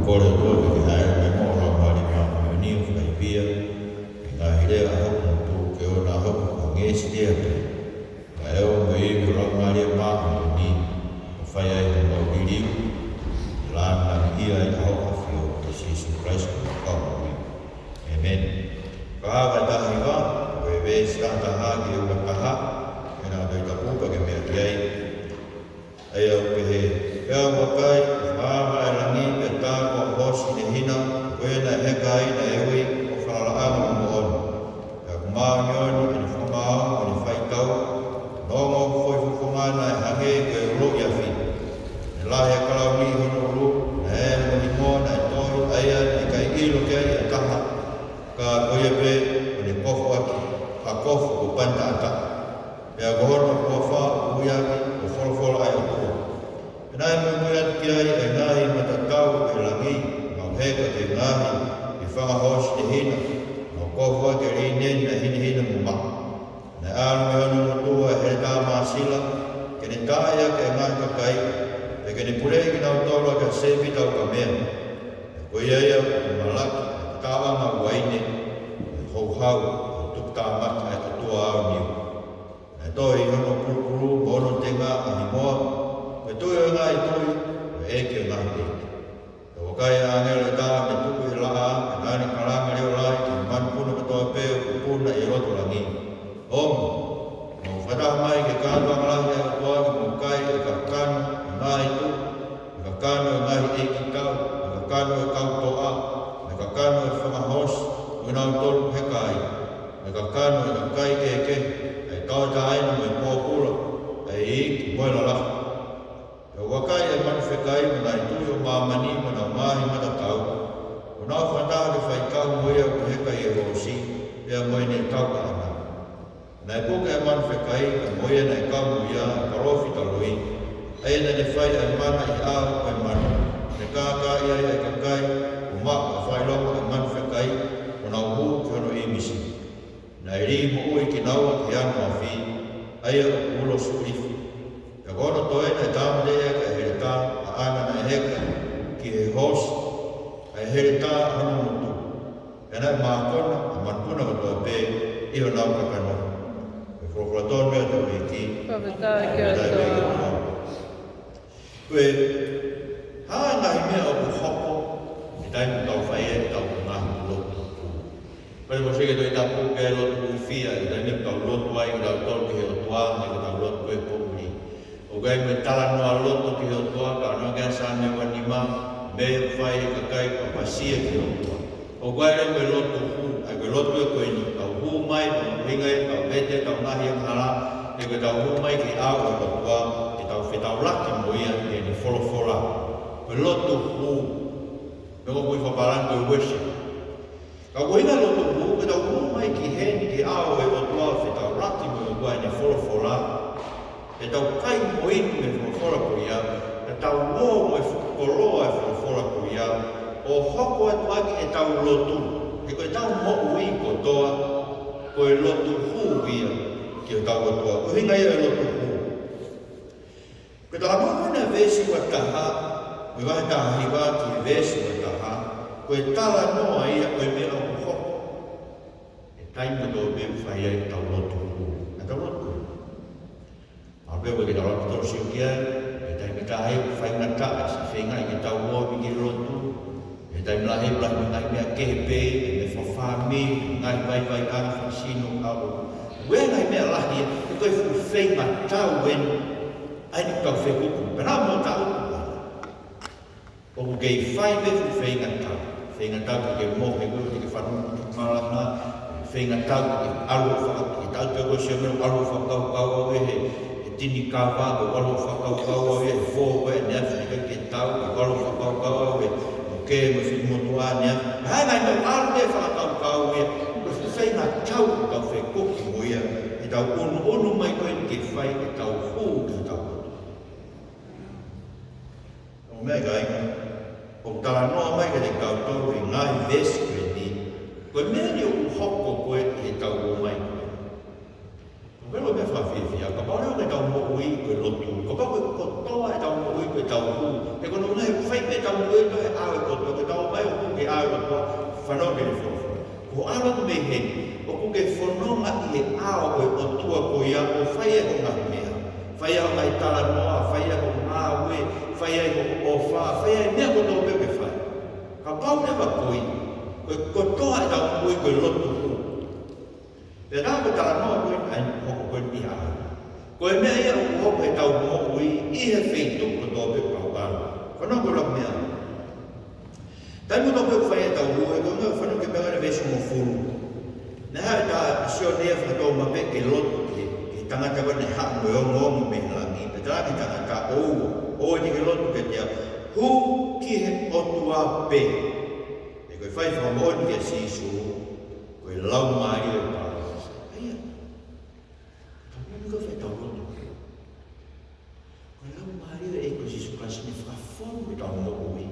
kore to ke ai me mo ra mari ma ni fai via na hire a ho tu ke o na ho nge stia ke ai o me i ra mari ma ni fai ai mo vidi la na ia i ho a fio ke Jesus Christ ko ko amen ka ga ta hi wa we sta ta ha ke o ta ha na do ta pu ke me ai ai o ke ya wakai mama rangi peta ko hos ni hina we na he kai na ewi o fara ama mo on ya ma nyon ni fama ni fai tau no mo foi fu mana hage ke ro ya fi la ya kala mi hono ru e ni mo na to ai ni kai i lo ke ya ta ka ko ye be ni ko fo ka ko fo panta ta ya go no ko fa u ya ko fo ai ko nai mo ia kiai e ngai matatau e langi mau heka te ngahi i whangahos te hina mau kofua ke rinen na hina mo ma na anu me honu motua e he tā māsila ke ne tāia ke ngai kakai e ke ne purei ki nau tolo ke sepi tau ka mea ko ia ia malaki tāwa ma waine hou hau tuk tā mata e katua au niu na toi hono puru mono te ngā ahi moa me tui o ngai tui, me eke o ngai te. Ka wakai a ngere tā me tuku i laa, me nani karanga leo lai, ki man puna katoa peo ku puna i roto langi. Omo, mo whata mai ke kātua ngalahi a katoa ki mo kai e ka kanu i ngai tu, e ka kanu i ngai eki kau, e ka kanu i kau toa, e ka kanu i whangahos, i nau tolu he kai, e ka kanu i ka kai keke, e kau ta aina me pōpura, e iki moila lafa. Ka wakai e manu whekai mo nai tui o mamani mo nau mahi matatau. O nau whanau ke whaikau moia o hekai e hosi, ea moe ne tau ka ana. Nai puka e manu whekai ka moia nei kau moia e karofi taloi. Aina ne whai e mana i ao e manu. Ne kāka ia e kakai, o maka whai loko e manu whekai, o nau hū ki hono i misi. Nai ri mo ui ki naua ki anu a whi, aia o ulo suifu. Ka kono toe na tāmudea ka here tā a ana na heka ki he hos, a here tā hana mutu. E nai mākona a manpuna o toa pē i ho nau kakano. E whokuraton mea tau i ki. Whawhetai kia toa. Koe, haa ngai mea o ku hoko, i taimu tau whai e tau ngahu lotu. Pai mo seke toi tapu ke lotu uwhia, i taimu tau lotu ai, i tau tolu ki he o toa, i tau lotu e pōmuri. O gai me tala noa loto ki ho toa, ka anō kia sāne wani mā, me whai e kakai pa pasia ki ho toa. O gai rau me loto hū, ai koe loto e koe ni, tau hū mai, tau hinga e, tau hete, tau nahi ang hara, e koe tau hū mai ki au e ho toa, e tau whetau laki mo ia, e ni wholofola. Koe loto hū, me ko kui whaparan koe worship. Ka koe inga loto hū, koe tau hū mai ki heni ki au e ho toa, whetau laki mo ia, koe ni wholofola. E tau kai mo inu me whakawhora ko ia, e tau mō mo e whakakoroa e whakawhora ko ia, o hoko atu aki e tau lotu. E koe tau mo ui ko toa, ko e lotu hū ia ki o tau toa. Ko hinga ia e lotu hū. Koe tala mō na vesi wa taha, koe wahi taha hiwa ki vesi wa taha, koe tala noa ia koe mea o hoko. E taima tō me whai ai tau lotu hū. E tau lotu hū. Ape koe ki tau raki tō siu kia, e tai mi tahe ku whai ngata, e si whenga i ki tau mua mi ki rotu, e tai mi lahe pula mi ngai mea kehepe, e me whawhami, ngai vai ana whasino au. Ue ngai mea lahi, e koe fu whenga tau wen, ai ni tau whekuku, pera mo tau kuku. O ku kei whai me fu whenga tau ku kei mohe kua, ki whanungu ki maranga, whenga tau ki alu whakau, ki tau te koe siya mero alu whakau kau he, tini kawa ko walo whakau e fōwe nea whinika ke tau ko walo whakau e o ke mo whimotua nea hai ngai mo aru te whakau e ko whewhenga tau ka whekoki mo ia e tau onu mai koe ke whai e tau hū ki tau koto. O mea ka inga, o tala noa mai ka te kautoro i ngai vesi koe ni, koe mea ni o hoko koe e tau o mai koe. Pero me fa fia, ka pare o tau mo ui ko lotu. Ko pa ko toa e tau mo ui ko tau hu. E ko no nai fai pe tau ui ko e a ko to whanau ke whawha. Ko ala tu me he, o ku ke whanonga i he ao o tua ko ia o whaia o ngā mea. Whaia o ngai tala noa, whaia o ngā ue, whaia o wha, whaia i mea ko tō pepe whai. Ka pau newa koi, ko toa e tau koi koe lotu ku. Pe rā ko tala noa koe ai hoko koe ni hae. Koe mea ia o hoko e tau mo ui, i he wheitu ko tō pepe pau karo. Whanau ko rak mea. Tai mo tō pepe whaia tau ue, ko ngā whanau ke mea vesu mo furu. Nā hae tā sio nea whanau ma pe ke lotu ke tangata wane haa mo e ongo me langi. Pe tā ki tangata o ni ke lotu ke tea, hu ki he otua pe. E koe whai whamoni ke sisu, koe lau maari o pāra. Aia, ka whai tau lotu. Koe lau maari o e koe sisu kasi ni whakafonu e tau mo ui.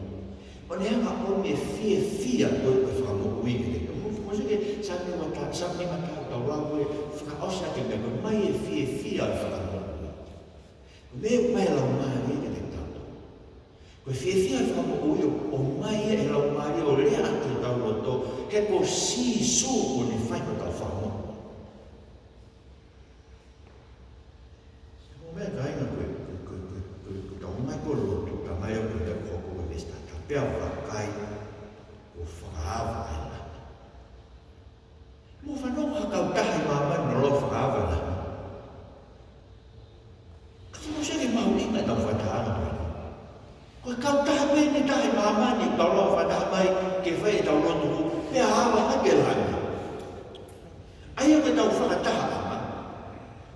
O ne hanga o me fia koe whakamo ui ke te. Mose ke sami mata tau lau e whakaosa ke me koe mai e fia whakamo ui. Me mai lau maari ke te tau. Koe fia whakamo ui o mai e lau maari o lea atu tau loto ke ko si su o ne whai ko tau whakamo. Mo mea kainga koe tau mai ko loto ka mai o koe tau hoko e vesta tau pia wakai o whakaava e la. Mo whanau hakau tahi mama no lo whakaava la. Kasi mo siya ki mahulinga tau whataana koe. Koe kau tahi koe ni tahi mama ni tau lo whataha mai ke whai tau loto pia hawa hake langa. Aia ke tau whakataha ama.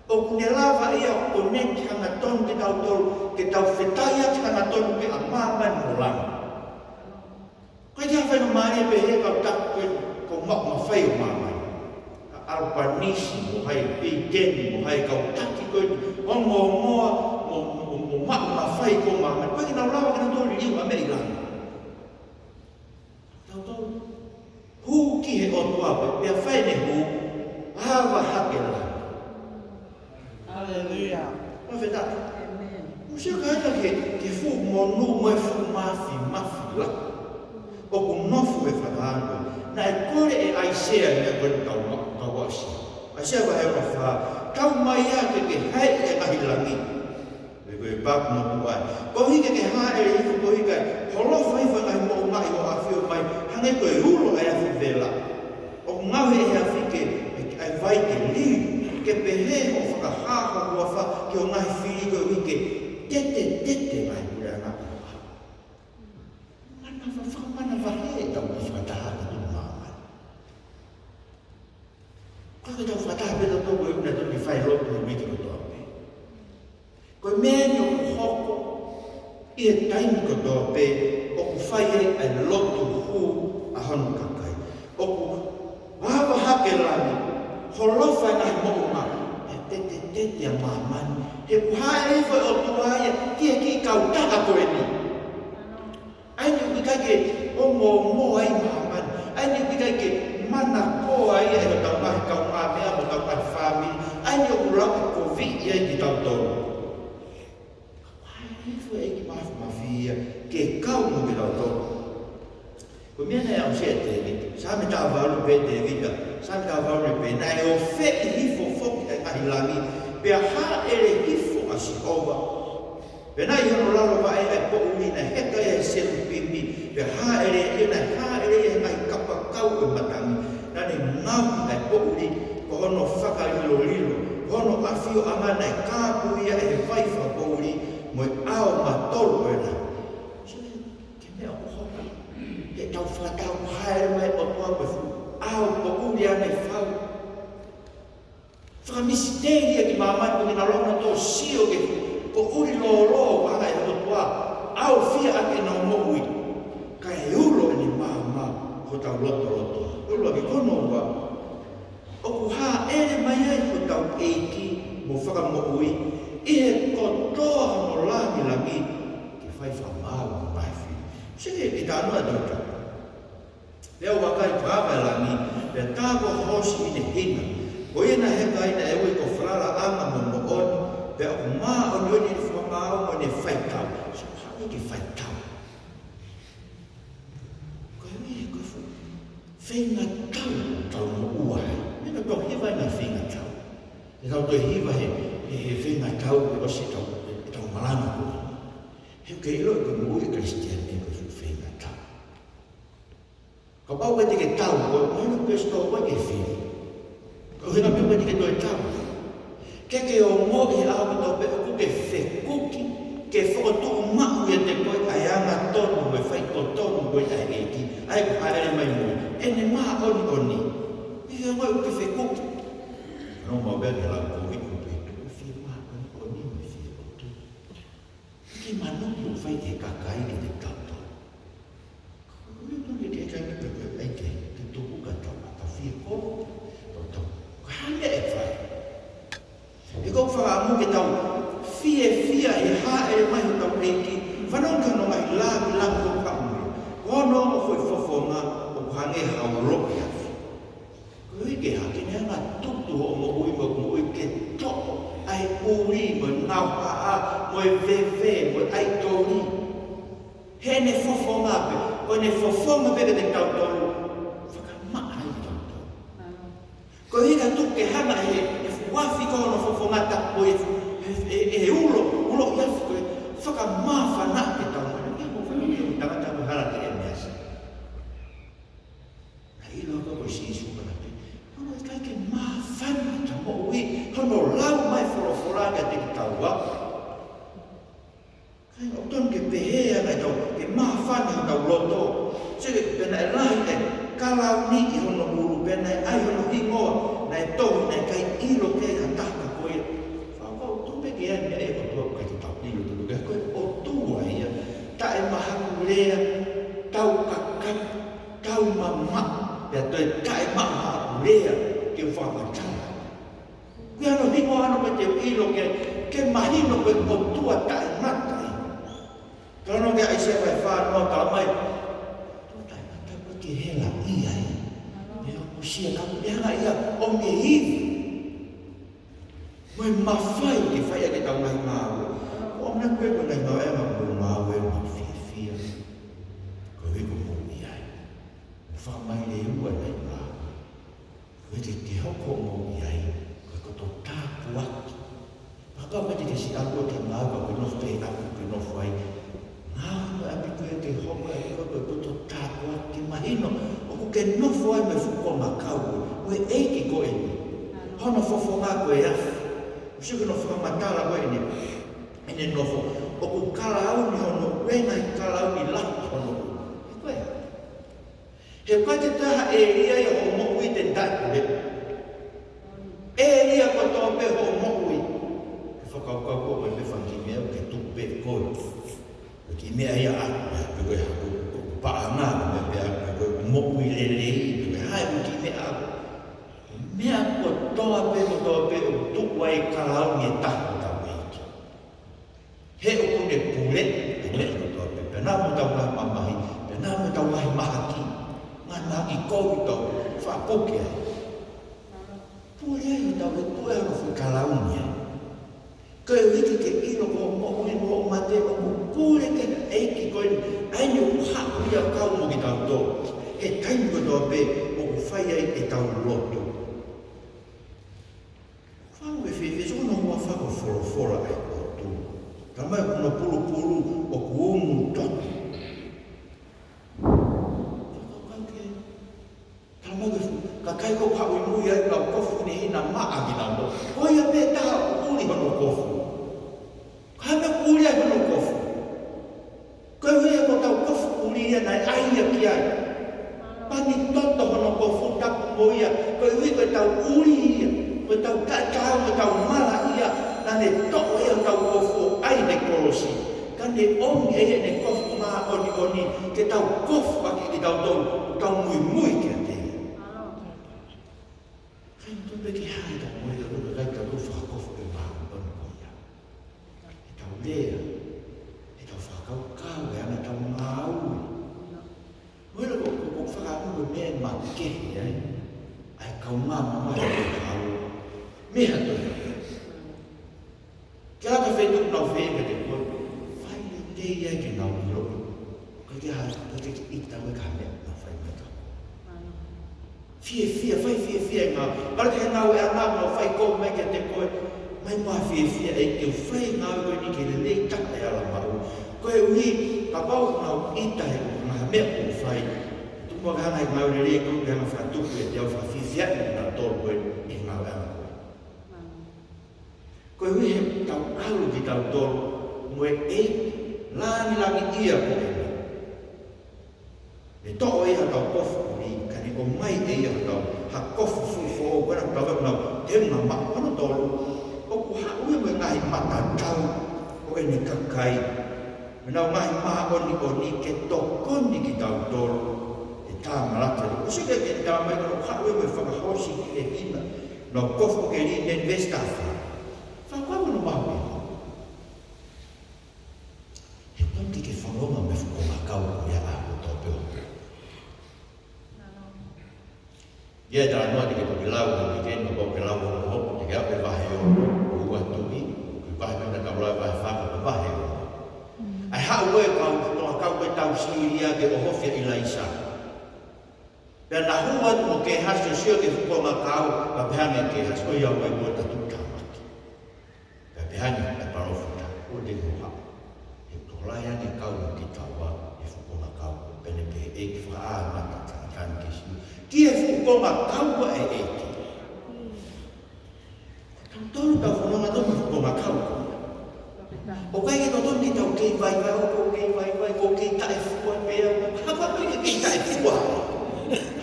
O kune lava ia o ne hanga tonu ke tau tolu, ke tau whetaya te hanga tonu ke a māman mo langa. Koe te hawhai no maari pe he kau taku koe ko mak ma whai o māman. Ka Albanese mo hai, Pideni mo hai, kau taki koe ongo moa mo mak ma whai ko māman. Koe ki nau lawa ka na tolu liu a mei langa. Tau tolu. Hu ki he o tuape, pia whai ne hu, hawa hake langa. Hallelujah. Mas verdade. Você canta que fu monu mo fu mafi la. O com nofu e falando. Na core e aisea me ko tau wasi. Aisea vai o fa. Tau mai a que hai e ahilangi. Le ko ba mo tuai. Ko hi que ha e ko hi ka. Holo fai fa ai mo mai o afio mai. Hange ko ulo e afi vela. O ngau e afi que ai vai que li. Ke pehe o whakahaha hua wha ki o ngahi whiri koe wike tete mai pura ngā papa. Mana whahe tau ki whataha ki tū māmai. Koe tau whataha peta tōku e una tōki whai roto i wiki o tōa pe. Koe mea ni o hoko i e taimi ko tōa pe o ku whai e ai lotu hu a honu kakai. O ku wawa hake lani holofa ngai mo'unga e tete a mamani he kuhae e whai o tuaia kia ki kau taka koe ni ai ni ukikai ke ongo ai mamani ai ni ukikai ke mana koa ia e o tau mahi kau ngā mea mo tau mahi whāmi ai ni o urau ko vi ia i tau tonu kuhae e whai e ki mahi mawhia ke kau mo ki tau tonu ko mea nei au sea te vita sa me tā waru pe te vita sa me tā waru pe nei o whe i hifo whoki e ahilangi pe a ha ere hifo a Sihova pe nei hono lalo wa e po uli na heka e selu pimi pe ha ere e ngai kapa kau e matangi nane ngau i po uli ko hono whaka lilo hono awhio amana e kāpu ia e whaifa po uli mo e ao matolu e na ke mea o hoka e tau whakatau haere mai o tua koe fu au po uri ane whau. Whakamisi tēria ki mamai ko kina longa tō sio ke fu po uri lo wanga e o tua au fia ake na mo ui. Ka e ulo ni mama ko tau loto. Ulo ki kono wa. O ku ha ere mai ai ko tau eiki mo whakamo ui. I he kotoa no langi ki whai whamau mai fi. Sike ki tā anua tauta. Leo wakai whāwailangi, pia tāko hosi i ne hinga. Ko ina heka ina e ui ko whrara anga mo mo oni, pia o mā o ni oni ni whamau mo ne whaitau. So hau ki whaitau. Ko hui he koe fu. whenga tau mo ua he. Mena tō hewa na whenga tau. E tau tō hewa he whenga tau e o se tau malanga kua. He ke ilo e ko mui e Christian e ko whenga tau. Ka pau te ke tau, ko mahina pesto wa ke whiri. Ko hina piu te ke toi tau. Ke o mo i au tau pe o ke whekuki, ke whakotu mahu e te koe ai anga tonu e whai ko tonu koe ai eiki. Ai ko haere mai mui. E ne maa oni. I a ngoi uke whekuki. Nō mau bea he la ko i kutu e tuku whiri maa oni me whiri o tu. Ki manu i o whai e kakai ki te tau. Ke te kai ki te ai ke te tuku ka tau a whiri ko. Tau. Ko hane e whai. E kou whakaamu ke tau fia e haere mai o tau eiki. Whanonga no mai labi ko kaunga. Kono o foi fofonga o hange hauroki afi. Ko ike hake ne anga tutu o mo ui mo ui ke toko. Ai uri mo nau haa mo e veve mo ai tori. He ne fofonga pe. Ko ne fofonga pe te tau toru. Whakamaa ai tau toru. Ko hika tuke hanga e wafi kono fofonga tapo e ulo iafi koe. Whakamaa whana te tau mai. Tangata ko hala te e measa. Na ilo ko si isu kana pe. Hono e kai ke maa whana ta mo ui. Hono lau mai whorofora te ki tau wa. Kai o ton ke pehea mai tau ke maa whana tau loto. Se pena e lahi e kalau ni i hono uru pena e ai hono hingoa. Na e tohu na e kai ilo ke a taka koe. Whakau tupe ke ea mea e o tua kai te tau ilo tulu. Kai koe o tua ia. Ta e mahaku lea, tau kakak, tau mama, pia toi ta e mahaku lea ke whamatala. Kui ano hingo ano me te ilo ke mahino koe o tua ta e matai. Kano ke aise vai whanua ka mai, tua ta e matai koe ke hela ia e. Mea o sia kamu eanga ia o me hivi. Moe mawhai ke whaia ke tau nahi mawe. O mna koe koe nahi mawe ma koe mawe ma whiwhia. Koe hiko mōmi ai. Whamai le ua nei mawe. Koe te hoko mōmi ai. Koe koto tāpu aki. Paka mai te si ako te mawe koe nofu te aku koe nofu ai. Ngāma api koe te hoko ai koe koto tāpu aki. Mahino, oku ke nofu ai me fuko makau. Koe eiki koe ni. Hono fofo ngā koe afi. Usiku no whakamatala koe ni. Ene nofo, o ku kalaau ni hono, wena i kalaau ni lahi hono. E koe. He koe te taha e ria i ho mokui te taikure. E ria ko tōpe ho mokui. Ke whakaukau koe mai me whanki mea ke tupe koe. Ki mea ia aku, pe koe haku, paanga me mea pe koe mokui lelei, pe koe hai ki mea aku. Mea ko tōpe o tukua i kalaau ni e tahu. He o kone pule, pule o toa pe pena mo tau lahi mamahi, pena mo tau lahi mahaki. Ngai mahaki kou i tau, whapoke ai. Pule ai o tau e tue aro whi kalauni ai. Koe wiki ke ilo ko mo ui mo o mate o mo pule ke eiki koe ni, aini o haku ia kau mo ki tau tō. He taimi ko toa pe o ku whai ai e tau loto. Whau e whiwhi, sono mua whako whorofora ai. Tamai kuna pulu o kuumu totu. Tamai ka kai ko hau i mui ai lau kofu ni hina maa ki nando. Hoi a me taha uli hono kofu. Ka me uli ai hono kofu. Koe hui ko tau kofu uli ia nai aia ki ai. Pani toto hono kofu tapu mo ia. Koe hui koe tau uli ia. Koe tau kakao, koe tau mala ia. Nane toko ea tau kofu ai ne kolosi. Kane ongi e ne kofu ngā oni ke tau kofu aki ki tau mui ke te. Kai tupe ki hai tau mui ka ruka kai tau rufa kofu e mahu onu koia. E tau lea, e tau whakau kau e ana tau ngāu. Moira ko whakamu e mea ma kehi ai. Ai kau ngā mamai e kau. Mea toi. Kaya ka whetuk nau whenga te koe, whai le tei ai ke nau i roto. Koe te hara, koe te ita me ka mea nau whai me tau. fai fia ngā. Para te ngā ue ngā mō whai kō mai kia te koe, mai mā fia e te whai ngā ue ni ki le nei taka e ala mau. Koe ui, ka pau ngā ita he ngā mea o whai. Tupua ka hana i ngā ure rei kō kia ngā whatuku e te au whawhia i ngā tōru koe i ngā ue ngā koe. Koe ui he tau alu ki tau tōru, moe e langi ia koe e. E to'o ia tau kofu ni, kani o mai e ia tau, ha kofu fufo o wera tau wera nau, te unga maa kono tolu, o ku ha ue me ngahi mata tau, o e ni kakai, me nau ngahi maa oni ke tokoni ki tau tolu, e tā marata, o sika ke tā mai kono, ha ue me whakahosi ki e ina, no kofu ke ni nen vestafa, whakau no mahu e. He tonti ke whanonga me whukonga kau o ia aho tau peo. Ia tā noa te ke toki lau ki keno kau ke lau o hopo te ke ape wahe o ua tui, kui wahe pena kau lau wahe whaka ka wahe o. Ai hau ue kau toa kau koe tau siria ke o hofia i laisa. Pea na hua tu mo ke haso sio ke whukonga kau, pa pehange ke haso ia ue mua tatu tāmaki. Pea pehange e parofuta, o te hoa. E tolai ane kau ki taua e whukonga kau, pene pe e ki whaa mata tākani ke siu. Kia whukonga kaua e eke. Tau tau whanonga tau whukonga kaua. O kai ke tau ni tau kei vai, o kei vai, o kei tae fua pea. Hapa pia kei tae fua.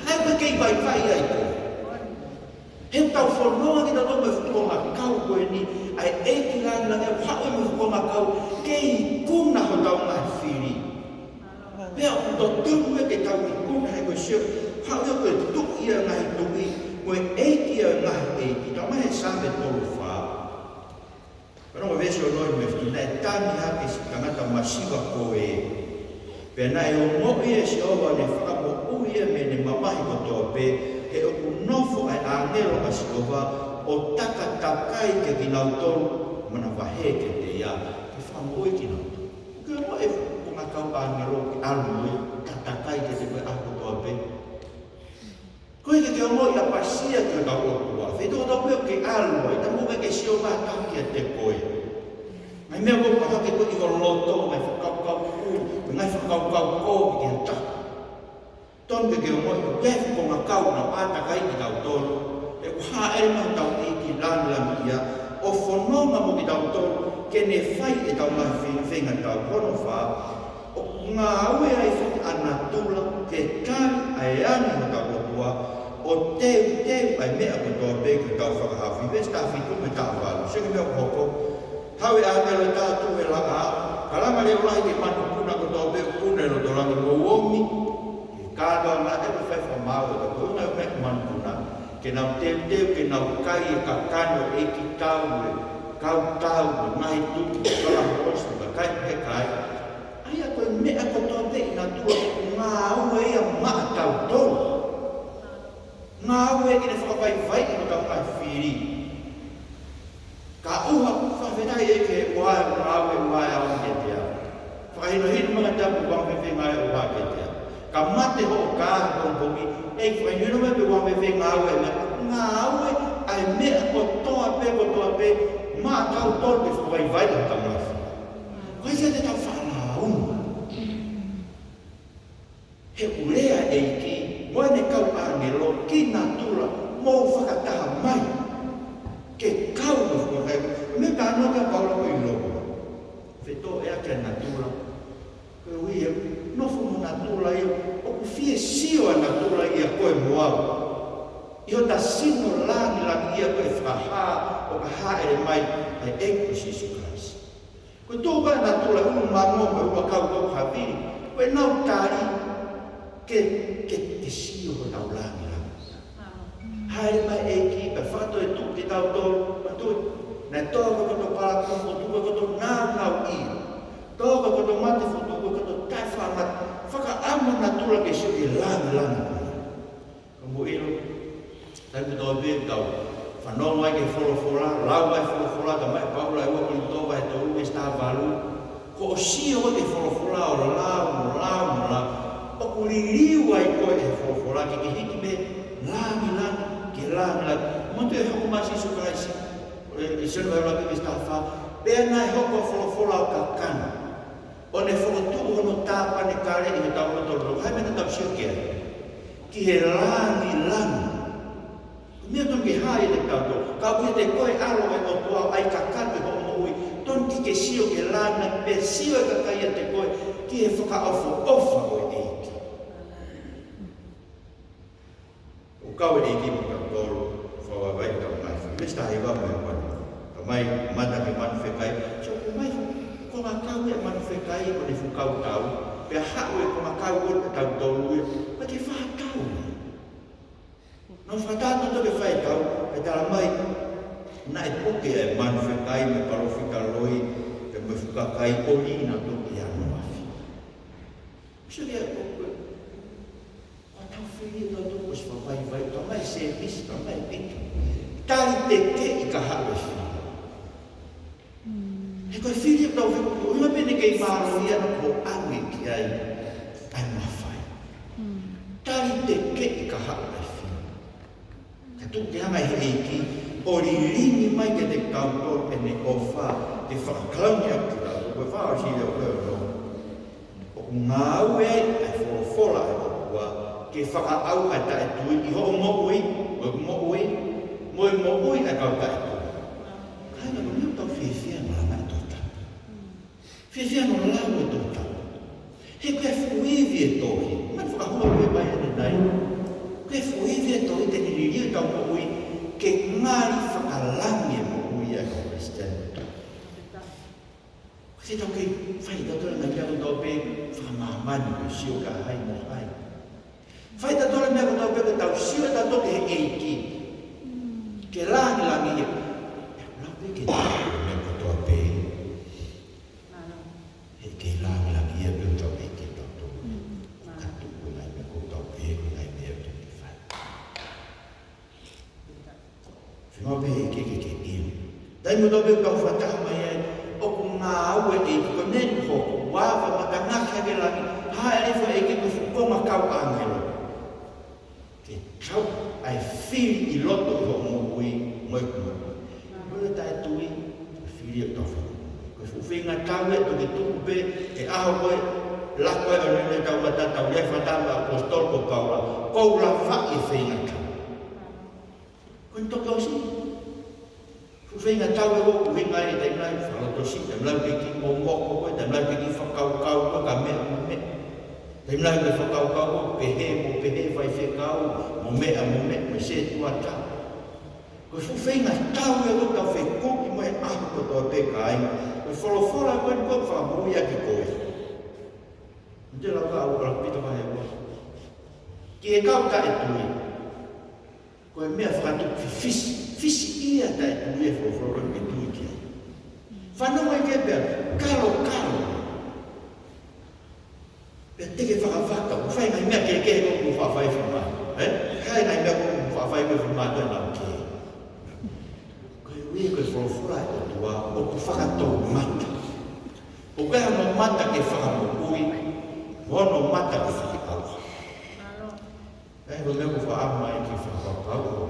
Hapa kei vai ai ko. He tau whanonga ki tau whukonga kaua e ni, ai eke langa hau e whukonga kau, kei kuna ho tau ngā whiri. Pea o tau tumu e ke tau ki kuna he koe sio, hau eo koe tuki ia ngahi tuki, koe eiki ia ngahi eiki, tau mahe sāme tolu whā. Pero o vese o noi me fitu, nai tāni hake si tangata masiwa ko e. Pea nai o moi e si owa ne whakamo uia me ne mamahi ko toa pe, he o ku nofo ai āngelo a si owa, o taka takai ke ki nau tolu, mana wahe ke te ia, ke whamo ui ki nau tolu. Ke mo e kunga kau āngelo ki alu e, takai ke te koe ako toa pe. Koe ke o moi a pasia ki o tau o kua. Whi tō tau peo ke alua, i tamu ke sio mā tanki a te koe. Mai mea ko paka ke koe i ko loto, mai whakau kū, mai whakau kō ki te hata. Tonke ke o moi, o kefu ko ngā kau na pātakai ki tau tōru. E wha ere mau tau i ki lānilami ia, o whanonga mo ki tau tōru, ke ne whai e tau mai whenga tau kono whā, o ngā aue ai whaki ana tūla, ke tāni ai ani mo tau kotua, o teu ai mea ko toa pe ki tau whakahawhi, ves tā whitu me tā wālu, seke mea koko, hawe a mele tā tu e langa a, kalama leo lahi ke manu puna ko toa pe puna no tō rangi mo uomi, ke kātoa ngā te whaifa māu e ka kuna me manu puna, ke nau teu ke nau kai e ka kano e ki tau e, kau tau e, ngai tuku, kala hostu, ka kai he kai, ai a koe mea ko toa pe ina tua, ngā ue ia maa tau tōru. Ngā ue ki ne whakawai ki no tau kai whiri. Ka uha whawhenai e ke wai o ngā ue wai au ke tea. Whakahino hinu mga tapu wangwhewhe ngai o wai ke tea. Ka mate ho o kāha kongpongi, e whakahino me pe wangwhewhe ngā ue me. Ngā ue ai mea ko toa pe, maa tau tōru ke whakawai ki no tau kai whiri. Koe se te tau whanau. He urea e ki, moe ne kau āngelo, ki nā tūra, mō whakataha mai. Ke kau no whakai, me ka anoka paula ko i loko. Whetō ea kia nā tūra, koe ui e, nofo mo nā tūra i, o ku fie sio a nā tūra i a koe moau. I o ta sino langi ia koe whahā, o ka hā ere mai, ai eku Jesu Christ. Koe tō kai nā tūra, unu mamo me ua kau hawiri, koe nau tāri, ke te sio ho tau langi. Haere mai e ki, pa whakato e tuki tau tōru, pa tui, nei tōka koto pārako, tuka koto nānau i. Tōka koto mate fu, tuka koto tai whamat, whakaama nā tūra ke sio i langi. Ka mo ilo, tai koto e bēm tau, whanonga ai ke wholofora, lau ai wholofora, ta mai paula e wako i tōwa e tōru e stā walu, ko o sio e wholofora o lau, o ku ririu ai koe e wholofora, ki hiki me langi ke langi. Mo te hoko masi su Christ. E se no la que está fa. Pe na hoko fola o kakana. O ne fotu ono tapa ne kare i ta o to. Hai me ta sio ke. Ki he langi. Mea ton ke hae te tauto. Ka ui te koe alo e o tua ai kakana ho mo ui. Ton ki ke sio ke lana pe sio e kakai te koe. Ki he whakaofo ofa o e eiki. O kau e eiki mo ka tolu. Whawa vai ka mai. Mesta he wa mai wani. Ka mai mata ke manu whekai. So ko mai ko ma kau e manu whekai o ne whukau tau. Pe hao e ko ma kau o te tau tolu e. Pa ke whakau. No whatata to ke whai tau. E tala mai. Na e poke e manu whekai me parofika loi. Pe me whukakai o ina to ke anu afi. So ke a koe. Tau whiri tau tō kos whawai tau mai se pisi, tau mai piki. Tari te ke i ka hawe whiri. He koe whiri tau whiri, ua pene kei māro ia no ko ange ki ai mawhai. Tari te ke i ka hawe whiri. Ka tū ke hanga he eiki, o ringi mai ke te kautō pene o whā, te whakaklauni atu rā, koe whā si reo koe o rō. O ngā ue ai whorofola e o kua, ke whakaau a tae tui, i ho mo ui a kau tae tui. Kai na kua tau whiwhia no lana e tōta. Whiwhia no lau e tōta. He koe fuiwi e tōhi, mani whakahua ue mai ane nai. Koe fuiwi e tōhi te niriri e tau mo ui, ke ngāri whakalangi e mo ui a kau Kristian. Koe tau kei whai tatura ngai kia tau pe whakamamani ko sio ka hai mo hai. Whai tatora mea ko tau peko tau sio ta toke he eiki. Ke langi e. Lape ke tau mea ko tau pe. He ke langi e peo tau eiki tau tau. Katu ko ngai mea ko tau pe ko ngai mea peo te whai. Whima pe he ke iu. Dai mo tau peko tau whataha mai ai. O ko ngā au e eiki ko nenu hoko. Wawa maka ngaki hake langi. Hae rewha eiki ko whukonga kau angelo. Ke kau ai whiri i loto i ho mo ui moi kuma. Mura tae tui, whiri o tofu. Koe whuwhinga tau e toke tuku pe, e aho koe, lako e o nene tau wata tau le whatama apostol ko kaura, koura whai e whinga tau. Koe toke o si. Whuwhinga tau e ho, uhinga e te mlai, whaloto si, te mlai piki o moko koe, te mlai piki whakau koe, ka mea mo mea. Te mlai me whakau pehe mo pehe vai whekau, mo mea, me se tua tau. Koe whuwhinga tau e o tau whekoki mo e ahu ko tō te kai, koe wholofora koe ni koe whakamui a ki koe. Nte lau ka au ala pita mai koe. Ki e kau ta e tui, koe mea whakatuki fisi ia ta e tui e wholofora ke tui ki ai. Whanau e kepea, kalo. Pea teke whakawhaka, u whai ngai mea ke ko ku whawhai whima. Kai ngai mea ko ku whawhai whima tō nau ke. Koe ui koe wholofura e o tua, o ku whakatou mata. O koe hano mata ke whakamokui, hono mata ke whakakau. Ko mea ku whaama e ki whakakau,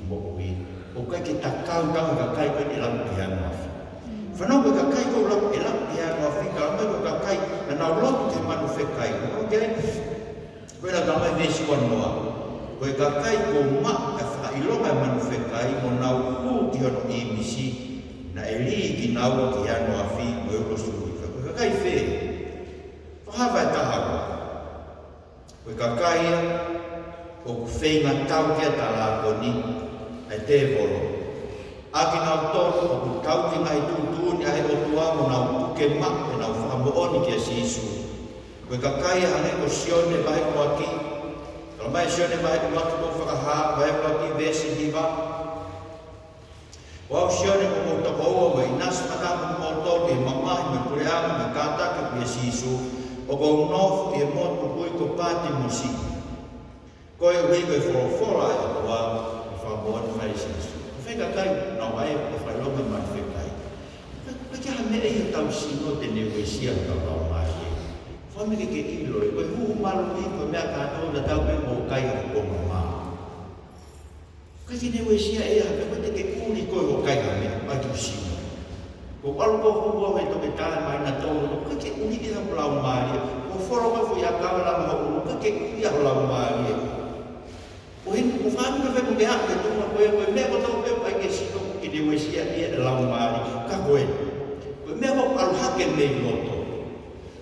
mo ui. O koe ke takau tau ka kai koe ni lau ki hano awhi. Whanau koe ka kai kou lau e lau ki hano awhi, ka mai koe ka kai na nau lotu te manu whekai. Koe na kamai vesi kua noa. Koe ka kai kou ma e whakailonga manu whekai mo nau hū ki hono imisi na e li ki nau ki hano awhi mo e rosuri. Koe ka kai whee. Whahawai tahawa. Koe ka kai o ku whenga tau kia tala koni ai te volo. Aki nau tōru o ku tau ki ngai tūtūni ai o tua mo nau puke ma e nau whakamooni kia si isu. Koe ka kai hane ko sione vai ko aki. Kala mai sione vai ko maki ko whakaha, vai ko aki vesi hiva. Wau sione ko ko tako oa mo inas matamu mo tōru e mamahi me kureama me kātake kia si isu. O ko nofu e motu kui ko pāti mo si. Koe hui koe whorofora e kua i whamoani mai si isu. Wheka kai nau ai o whailonga mai whekai. Paki ha mea i tau sino te newe sia tau tau mai e. Whamike ke ilo e koe huu malu i koe mea kātou na tau pe mō kai o konga maa. Kasi ne wesia e a pe te ke uli ko o kai ga me mai tu si. Ko alu ko ho ho to ke ta mai na to ko ke uli ke ha blau mai. Ko foro ko ya ka la ma ho ko ke uli ya blau mai. O hin ko fa mi ke mo ya ke to ma ko e me ko to pe pai ke si ko ke ne wesia e blau mai ka ko e. Ko me ko alu ha ke me lo to.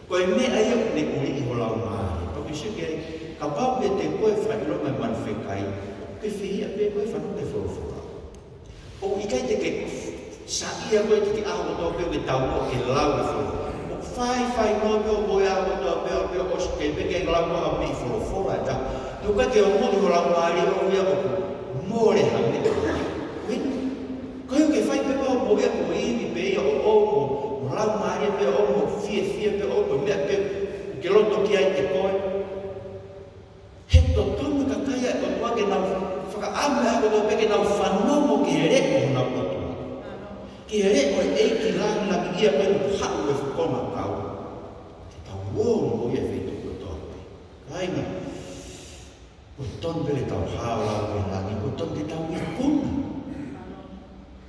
Ko me ai o ne uli i blau mai. Ko ke se ke ka pa pe te ko e fa lo mai man fe kai. Ke fia pe ko fa no te fo fo. O i kai te ke sa ia ko te ke a ho to pe ke tau o ke lau fo. O fai no pe o boia o to pe o ke pe ke lau o me fo fo la ta. Tu ka ke o mo o lau mari o ia o mo le ha me. Ko ke fai pe o boia ko i pe o lau mari pe o mo fia pe o me pe ke lo to ki ai te ko. He to tu ka kaya o wa ke na whaka ame ako tō peke nau whanomo ki re o na kotua. Ki re o e ki langi na ki ia koe o hau e whakoma kau. Te tau wōru o ia whetu ko tōpe. Kainga, o ton pere tau hao lau ke langi, o ton te tau i kuna.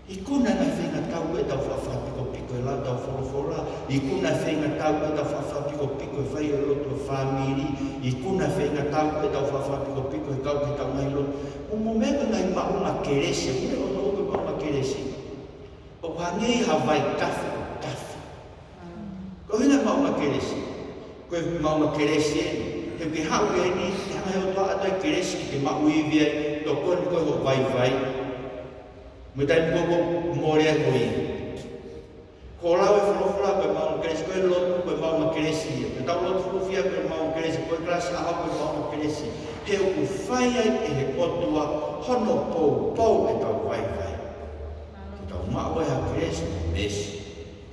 I kuna na whenga tau e tau whawhapiko piko e lau tau whorofora. I kuna whenga tau e tau whawhapiko piko e whai o lotu e whamiri. I kuna whenga tau e tau whawhapiko piko e kau ki tau ngai lotu. O mo mega ngai maunga kerese, mune o no ope maunga kerese. O hangei hawai kafe. Ko hina maunga kerese. Ko e maunga kerese, he ke hau e ni, hanga o toa atai kerese ki te mauivia, to koni koe ho vai. Mutai moko morea koi. Ko lau e whanofura koe maunga kerese, koe lotu koe maunga kerese. Ko tau lotu fufia koe maunga kerese, koe klasi ahau koe maunga kerese. He o whai ai e he potua hono pou e tau vai. Te tau maua e ha kerese mo mesi.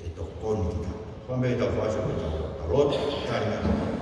Te tokoni ki tau. Whamei tau whaisa me tau. Tau lotu, taringa.